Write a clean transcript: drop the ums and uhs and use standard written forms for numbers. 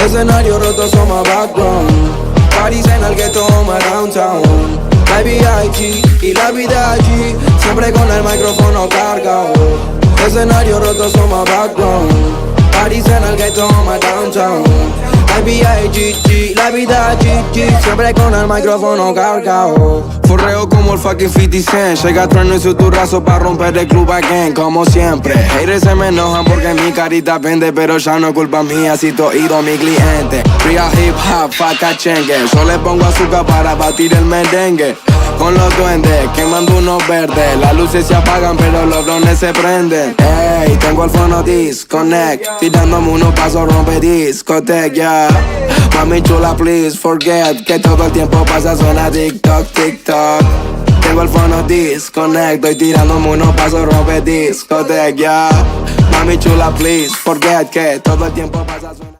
Escenario roto, somos background. París en el ghetto, my downtown. Baby IG y la vida allí, siempre con el micrófono cargado. Escenario roto, somos background. París en el ghetto, my downtown. IBIGG, la vida GG, siempre con el micrófono cargado. Forreo como el fucking 50 Cent. Llega Trueno y su turrazo pa' romper el club again, como siempre. Haters se me enojan porque mi carita vende, pero ya no es culpa mía si te oído a mi cliente. Real hip hop, faca chengue. Yo le pongo azúcar para batir el merengue. Con los duendes, quemando unos verdes. Las luces se apagan pero los drones se prenden. Ey, tengo el fono disconnect, tirándome unos pasos rompe discoteca, yeah. Mami chula, please forget que todo el tiempo pasa, suena TikTok, TikTok. Tengo el fono disconnect, estoy tirándome unos pasos rompe discoteca, yeah. Mami chula, please forget que todo el tiempo pasa, suena